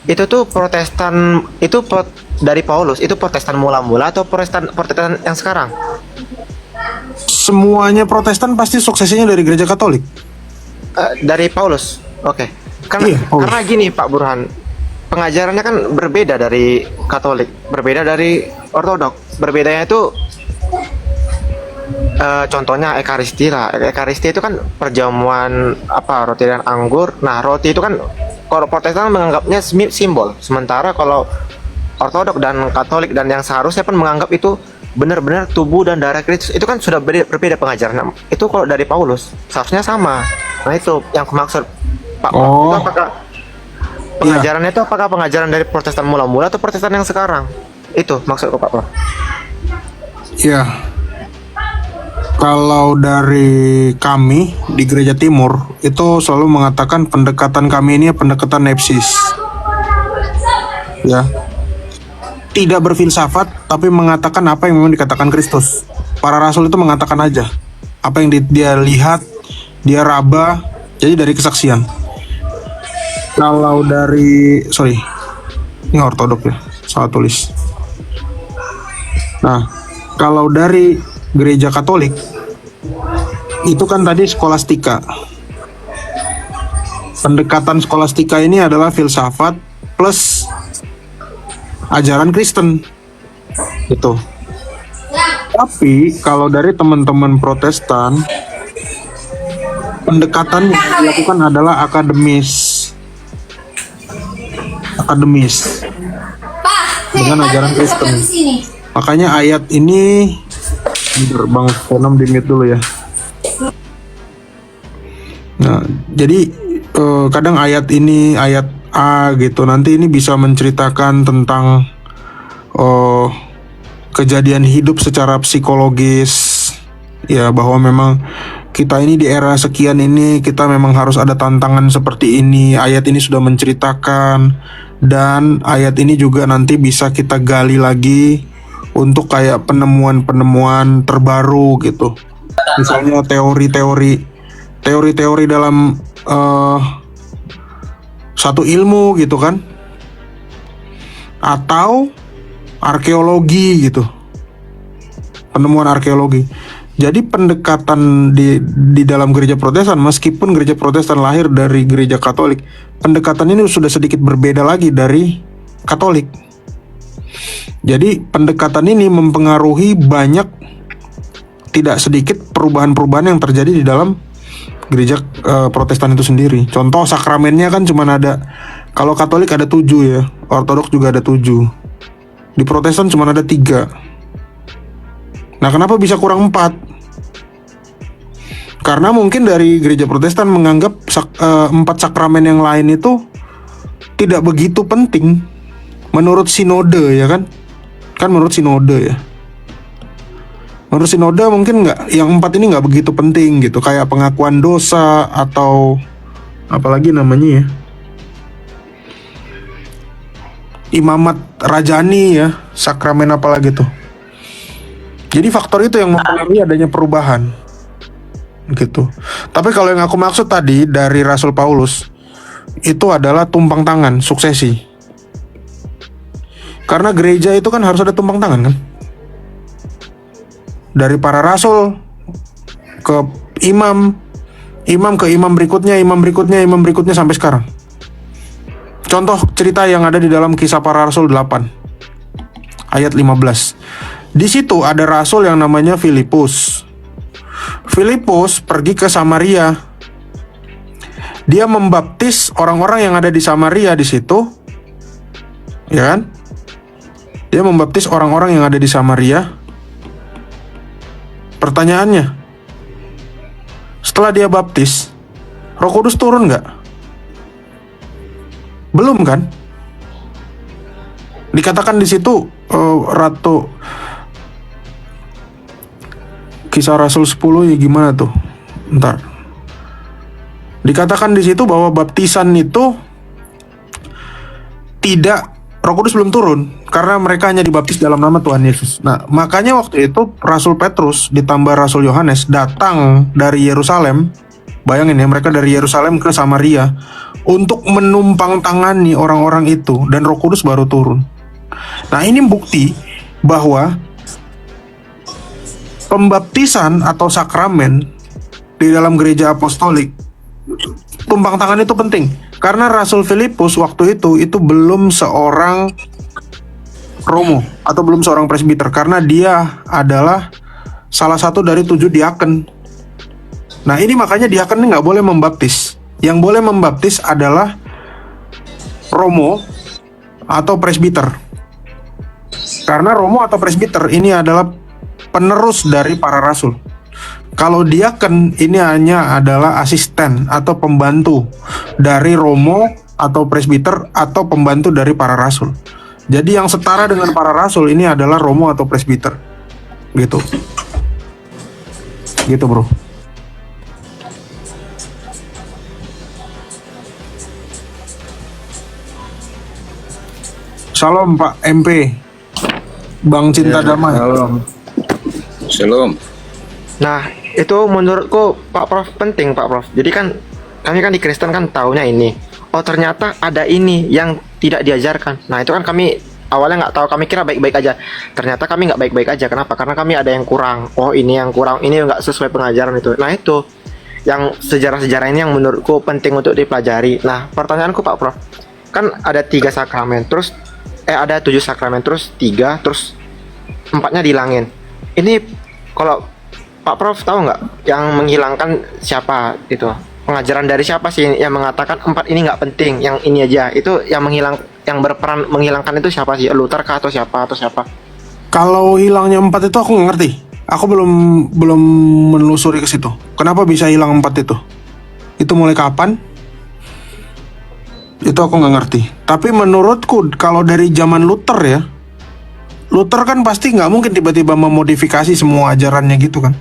Itu tuh Protestan itu dari Paulus itu Protestan mula-mula atau Protestan Protestan yang sekarang? Semuanya Protestan pasti suksesinya dari gereja Katolik. Dari Paulus. Oke. Karena Iya, Paulus. karena gini Pak Burhan, pengajarannya kan berbeda dari Katolik, berbeda dari Ortodok. Berbedanya itu contohnya Ekaristi lah. Ekaristi itu kan perjamuan apa roti dan anggur. Nah, roti itu kan kalau Protestan menganggapnya simbol, sementara kalau Ortodok dan Katolik dan yang seharusnya pun menganggap itu benar-benar tubuh dan darah Kristus. Itu kan sudah berbeda pengajaran. Itu kalau dari Paulus seharusnya sama. Nah, itu yang aku maksud Pak. Oh. Itu apakah pengajarannya itu apakah pengajaran dari Protestan mula-mula atau Protestan yang sekarang? Itu maksudku Pak Prof. Ya, kalau dari kami di Gereja Timur itu selalu mengatakan pendekatan kami ini pendekatan nepsis. Ya, tidak berfilsafat tapi mengatakan apa yang memang dikatakan Kristus. Para rasul itu mengatakan aja apa yang dia lihat, dia raba, jadi dari kesaksian. Kalau dari ini Ortodok ya, salah tulis. Nah, kalau dari gereja Katolik itu kan tadi skolastika. Pendekatan skolastika ini adalah filsafat plus ajaran Kristen gitu. Tapi kalau dari teman-teman Protestan, pendekatan yang dilakukan adalah akademis dengan ajaran Kristen. Makanya ayat ini, bentar, Bang Venom di mute dulu ya. Nah, jadi kadang ayat ini ayat A gitu, nanti ini bisa menceritakan tentang kejadian hidup secara psikologis, ya, bahwa memang kita ini di era sekian ini kita memang harus ada tantangan seperti ini. Ayat ini sudah menceritakan, dan ayat ini juga nanti bisa kita gali lagi untuk kayak penemuan-penemuan terbaru gitu. Misalnya teori-teori dalam satu ilmu gitu kan, atau arkeologi gitu, penemuan arkeologi. Jadi pendekatan di dalam gereja Protestan, meskipun gereja Protestan lahir dari gereja Katolik, pendekatan ini sudah sedikit berbeda lagi dari Katolik. Jadi pendekatan ini mempengaruhi banyak, tidak sedikit perubahan-perubahan yang terjadi di dalam gereja Protestan itu sendiri. Contoh sakramennya kan cuma ada, kalau Katolik ada 7 ya, Ortodok juga ada 7. Di Protestan cuma ada 3. Nah, kenapa bisa kurang 4? Karena mungkin dari gereja Protestan menganggap 4 sakramen yang lain itu tidak begitu penting menurut sinode, ya kan? Kan menurut sinode ya. Menurut sinode mungkin yang 4 ini nggak begitu penting gitu, kayak pengakuan dosa atau apalagi namanya ya, imamat rajani ya, sakramen apalagi tuh. Jadi faktor itu yang mempengaruhi adanya perubahan gitu. Tapi kalau yang aku maksud tadi dari Rasul Paulus itu adalah tumpang tangan, suksesi. Karena gereja itu kan harus ada tumpang tangan kan, dari para rasul ke imam ke imam berikutnya, imam berikutnya sampai sekarang. Contoh cerita yang ada di dalam Kisah Para Rasul 8 ayat 15. Di situ ada rasul yang namanya Filipus. Filipus pergi ke Samaria. Dia membaptis orang-orang yang ada di Samaria di situ. Ya kan? Dia membaptis orang-orang yang ada di Samaria. Pertanyaannya, setelah dia baptis, Roh Kudus turun nggak? Belum kan? Dikatakan di situ Ratu Kisah Rasul 10 ya gimana tuh? Bentar. Dikatakan di situ bahwa baptisan itu tidak, Roh Kudus belum turun karena mereka hanya dibaptis dalam nama Tuhan Yesus. Nah, makanya waktu itu Rasul Petrus ditambah Rasul Yohanes datang dari Yerusalem. Bayangin ya, mereka dari Yerusalem ke Samaria untuk menumpang tangani orang-orang itu, dan Roh Kudus baru turun. Nah, ini bukti bahwa pembaptisan atau sakramen di dalam gereja apostolik, tumpang tangan itu penting. Karena Rasul Filipus waktu itu belum seorang romo atau belum seorang presbiter, karena dia adalah salah satu dari 7 diaken. Nah, ini makanya diaken ini nggak boleh membaptis. Yang boleh membaptis adalah romo atau presbiter. Karena romo atau presbiter ini adalah penerus dari para rasul. Kalau diaken ini hanya adalah asisten atau pembantu dari romo atau presbiter atau pembantu dari para rasul. Jadi yang setara dengan para rasul ini adalah romo atau presbiter. Gitu. Gitu, bro. Salam Pak MP, Bang Cinta Damai. Shalom. Nah, itu menurutku Pak Prof penting Pak Prof. Jadi kan kami kan di Kristen kan taunya ini. Oh, ternyata ada ini yang tidak diajarkan. Nah, itu kan kami awalnya nggak tahu, kami kira baik-baik aja. Ternyata kami nggak baik-baik aja. Kenapa? Karena kami ada yang kurang. Oh, ini yang kurang, ini nggak sesuai pengajaran itu. Nah, itu yang sejarah-sejarah ini yang menurutku penting untuk dipelajari. Nah, pertanyaanku Pak Prof, kan ada 3 sakramen, terus ada 7 sakramen, terus 3, terus 4-nya dihilangin. Ini kalau Pak Prof tahu nggak yang menghilangkan siapa itu? Pengajaran dari siapa sih yang mengatakan 4 ini nggak penting, yang ini aja? Itu yang berperan menghilangkan itu siapa sih? Luther kah atau siapa? Kalau hilangnya 4 itu aku nggak ngerti. Aku belum menelusuri ke situ. Kenapa bisa hilang 4 itu? Itu mulai kapan? Itu aku nggak ngerti. Tapi menurutku kalau dari zaman Luther ya, Luther kan pasti nggak mungkin tiba-tiba memodifikasi semua ajarannya gitu kan.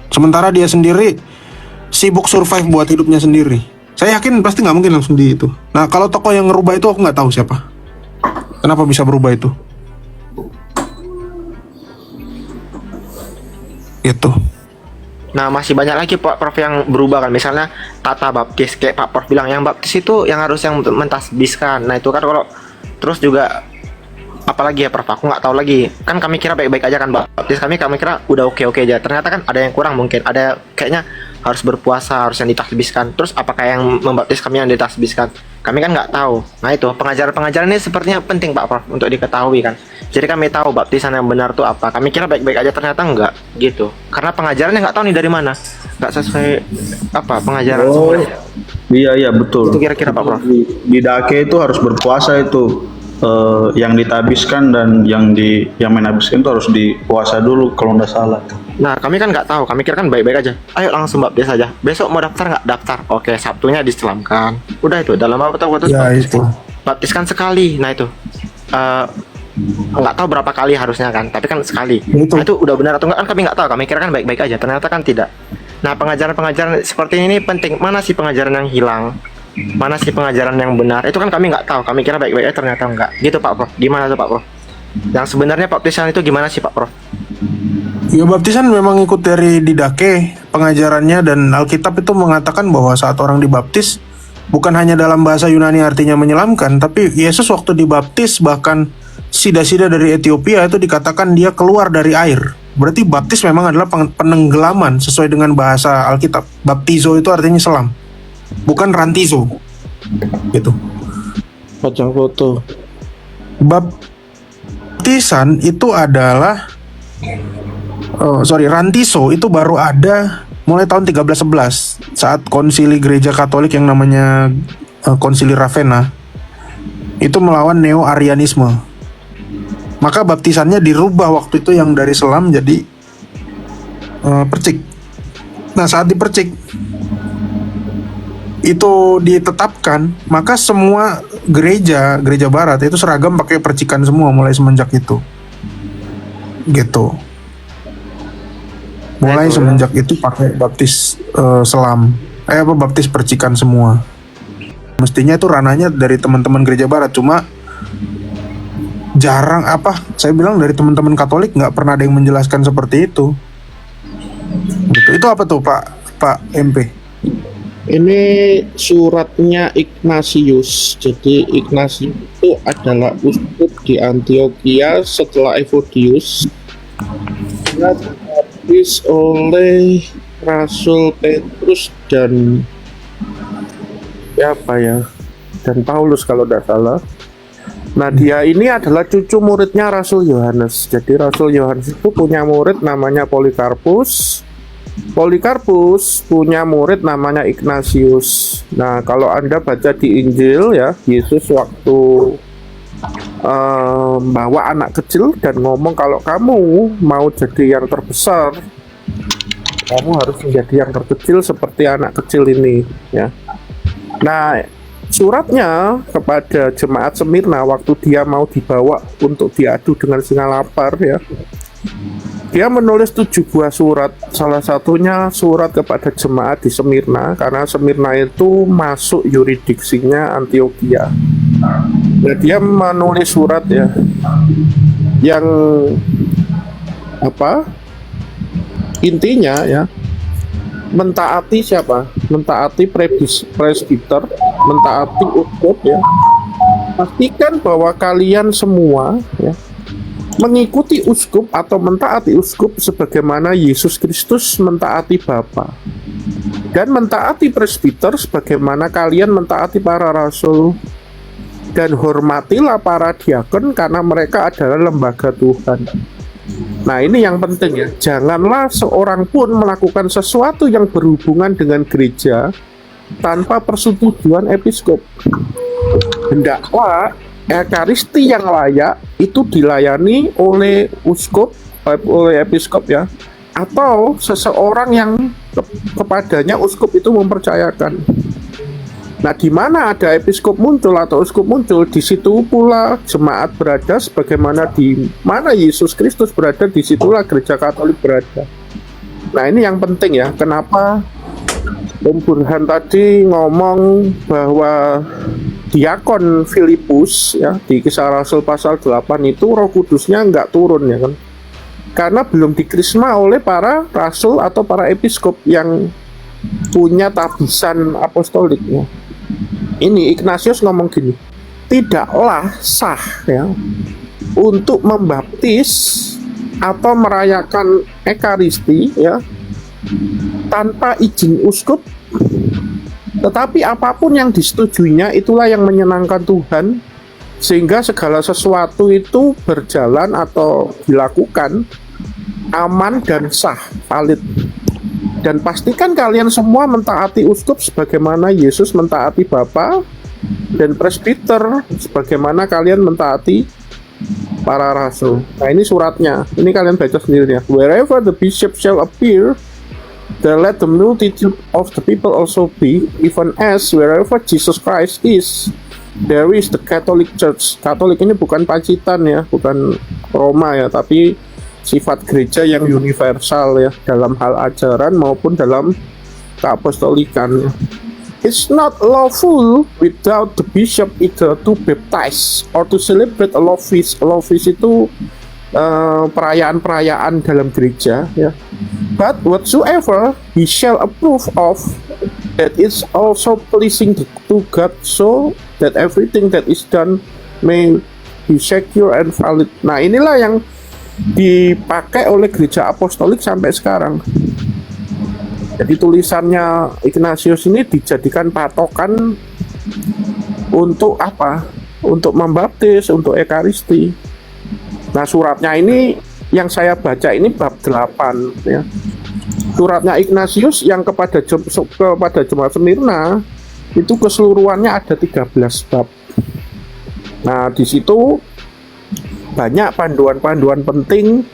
Sementara dia sendiri sibuk survive buat hidupnya sendiri. Saya yakin pasti nggak mungkin langsung di itu. Nah, kalau tokoh yang ngerubah itu aku nggak tahu siapa. Kenapa bisa berubah itu? Itu. Nah, masih banyak lagi Pak Prof yang berubah kan. Misalnya tata baptis, kayak Pak Prof bilang yang baptis itu yang harus yang mentasbiskan. Nah, itu kan kalau terus juga apalagi ya Prof, aku nggak tahu lagi. Kan kami kira baik-baik aja kan baptis, kami kira udah oke-oke aja. Ternyata kan ada yang kurang, mungkin ada kayaknya harus berpuasa, harus yang ditasbiskan. Terus apakah yang membaptis kami yang ditasbiskan? Kami kan nggak tahu. Nah, itu pengajaran-pengajaran ini sepertinya penting Pak Prof untuk diketahui kan. Jadi kami tahu baptisan yang benar tuh apa. Kami kira baik-baik aja, ternyata enggak gitu. Karena pengajarannya nggak tahu nih dari mana. Nggak sesuai apa pengajaran semuanya. Iya betul. Itu kira-kira Pak Prof. Di Dake itu harus berpuasa itu. Yang ditabiskan dan yang menabiskan itu harus dipuasa dulu kalau nggak salah. Nah, kami kan nggak tahu, kami kira kan baik-baik aja. Ayo langsung baptis aja. Besok mau daftar nggak? Daftar. Oke, Sabtunya diselamkan. Udah itu, dalam apa tahu Ya itu. baptiskan sekali. Nah, itu nggak tahu berapa kali harusnya kan, tapi kan sekali. Itu. Nah, itu udah benar atau enggak kan kami nggak tahu. Kami kira kan baik-baik aja, ternyata kan tidak. Nah, pengajaran-pengajaran seperti ini penting. Mana sih pengajaran yang hilang? Mana sih pengajaran yang benar? Itu kan kami nggak tahu. Kami kira baik-baik aja, ternyata enggak. Gitu Pak Prof. Gimana tuh Pak Prof? Yang sebenarnya baptisan itu gimana sih Pak Prof? Ya, baptisan memang ikut dari Didake pengajarannya, dan Alkitab itu mengatakan bahwa saat orang dibaptis bukan hanya dalam bahasa Yunani artinya menyelamkan, tapi Yesus waktu dibaptis bahkan sida-sida dari Ethiopia itu dikatakan dia keluar dari air. Berarti baptis memang adalah penenggelaman sesuai dengan bahasa Alkitab. Baptizo itu artinya selam, bukan rantizo. Gitu. Pajang foto. Baptisan itu adalah rantiso itu baru ada mulai tahun 1311 saat konsili gereja Katolik yang namanya konsili Ravenna itu melawan neo-arianisme. Maka baptisannya dirubah waktu itu yang dari selam jadi percik. Nah, saat dipercik itu ditetapkan, maka semua gereja barat itu seragam pakai percikan semua mulai semenjak itu. Gitu. Mulai semenjak itu pakai baptis selam. Baptis percikan semua. Mestinya itu ranahnya dari teman-teman gereja barat, cuma jarang saya bilang dari teman-teman Katolik nggak pernah ada yang menjelaskan seperti itu. Gitu. Itu apa tuh Pak MP? Ini suratnya Ignatius. Jadi Ignatius itu adalah uskup di Antioquia setelah Evodius. Dia ditulis oleh Rasul Petrus dan siapa ya? Dan Paulus kalau tidak salah. Nah, dia ini adalah cucu muridnya Rasul Yohanes. Jadi Rasul Yohanes itu punya murid namanya Polikarpus. Polikarpus punya murid namanya Ignatius. Nah, kalau Anda baca di Injil ya, Yesus waktu bawa anak kecil dan ngomong kalau kamu mau jadi yang terbesar, kamu harus menjadi yang terkecil seperti anak kecil ini ya. Nah, suratnya kepada jemaat Smyrna waktu dia mau dibawa untuk diadu dengan singa lapar ya, dia menulis 7 buah surat. Salah satunya surat kepada jemaat di Smyrna, karena Smyrna itu masuk yurisdiksinya Antioquia. Nah, dia menulis surat ya yang apa? Intinya ya, mentaati siapa? Mentaati presbiter, mentaati uskup ya. Pastikan bahwa kalian semua ya mengikuti uskup atau mentaati uskup sebagaimana Yesus Kristus mentaati Bapa, dan mentaati presbiter sebagaimana kalian mentaati para rasul, dan hormatilah para diakon karena mereka adalah lembaga Tuhan. Nah, ini yang penting ya, janganlah seorang pun melakukan sesuatu yang berhubungan dengan gereja tanpa persetujuan episkop. Hendaklah Ekaristi yang layak itu dilayani oleh uskup, oleh episkop ya, atau seseorang yang kepadanya uskup itu mempercayakan. Nah, di mana ada episkop muncul atau uskup muncul, di situ pula jemaat berada, sebagaimana di mana Yesus Kristus berada, di situlah gereja Katolik berada. Nah, ini yang penting ya, kenapa Om Burhan tadi ngomong bahwa diakon Filipus ya di Kisah Rasul pasal 8 itu Roh Kudusnya nggak turun ya kan, karena belum dikrisma oleh para rasul atau para episkop yang punya tabisan apostoliknya. Ini Ignatius ngomong gini, tidaklah sah ya untuk membaptis atau merayakan Ekaristi ya tanpa izin uskup. Tetapi apapun yang disetujuinya itulah yang menyenangkan Tuhan, sehingga segala sesuatu itu berjalan atau dilakukan aman dan sah, valid. Dan pastikan kalian semua mentaati uskup sebagaimana Yesus mentaati Bapa, dan presbiter sebagaimana kalian mentaati para rasul. Nah, ini suratnya, ini kalian baca sendiri ya. Wherever the bishop shall appear, there let the multitude of the people also be, even as wherever Jesus Christ is, there is the Catholic Church. Katolik ini bukan Pacitan ya, bukan Roma ya, tapi sifat gereja yang universal ya, dalam hal ajaran maupun dalam keapostolikan. It's not lawful without the bishop either to baptize or to celebrate a law feast. A law feast itu perayaan-perayaan dalam gereja ya. But whatsoever he shall approve of, that is also pleasing to God, so that everything that is done may be secure and valid. Nah, inilah yang dipakai oleh gereja apostolik sampai sekarang. Jadi tulisannya Ignatius ini dijadikan patokan untuk apa? Untuk membaptis, untuk Ekaristi. Nah, suratnya ini yang saya baca ini bab 8 ya. Suratnya Ignatius yang kepada jemaat Smyrna itu keseluruhannya ada 13 bab. Nah, di situ banyak panduan-panduan penting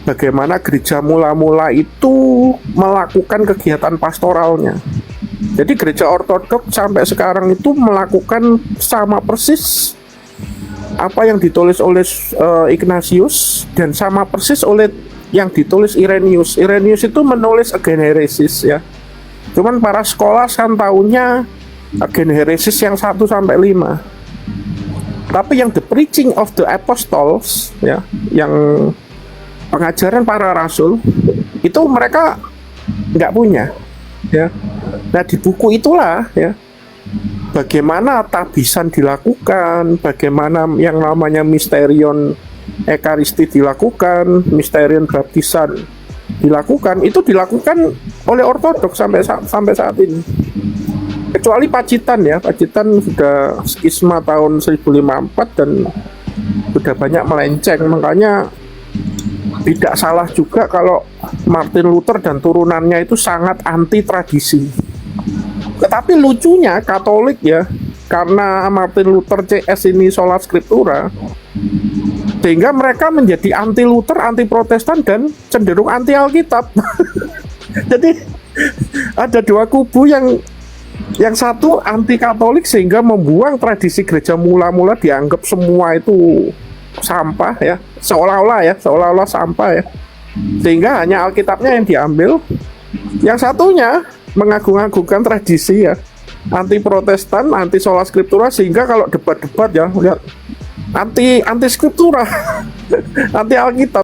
bagaimana gereja mula-mula itu melakukan kegiatan pastoralnya. Jadi gereja ortodoks sampai sekarang itu melakukan sama persis apa yang ditulis oleh Ignatius dan sama persis oleh yang ditulis Irenaeus. Irenaeus itu menulis Ageneresis ya. Cuman para sekolah kan tahunya Ageneresis yang 1 sampai 5. Tapi yang the preaching of the apostles ya, yang pengajaran para rasul itu mereka nggak punya ya. Nah, di buku itulah ya bagaimana tabisan dilakukan, bagaimana yang namanya misterion ekaristi dilakukan, misterion baptisan dilakukan, itu dilakukan oleh ortodoks sampai saat ini. Kecuali Pacitan ya, Pacitan sudah skisma tahun 1054 dan sudah banyak melenceng, makanya tidak salah juga kalau Martin Luther dan turunannya itu sangat anti tradisi. Tetapi lucunya Katolik ya, karena Martin Luther CS ini sola scriptura, sehingga mereka menjadi anti Luther, anti Protestan, dan cenderung anti Alkitab. Jadi ada dua kubu yang satu anti Katolik sehingga membuang tradisi gereja mula-mula, dianggap semua itu sampah ya, seolah-olah sampah ya, sehingga hanya Alkitabnya yang diambil. Yang satunya mengagung-agungkan tradisi ya, anti Protestan, anti sola scriptura, sehingga kalau debat-debat ya lihat anti scriptura, anti Alkitab.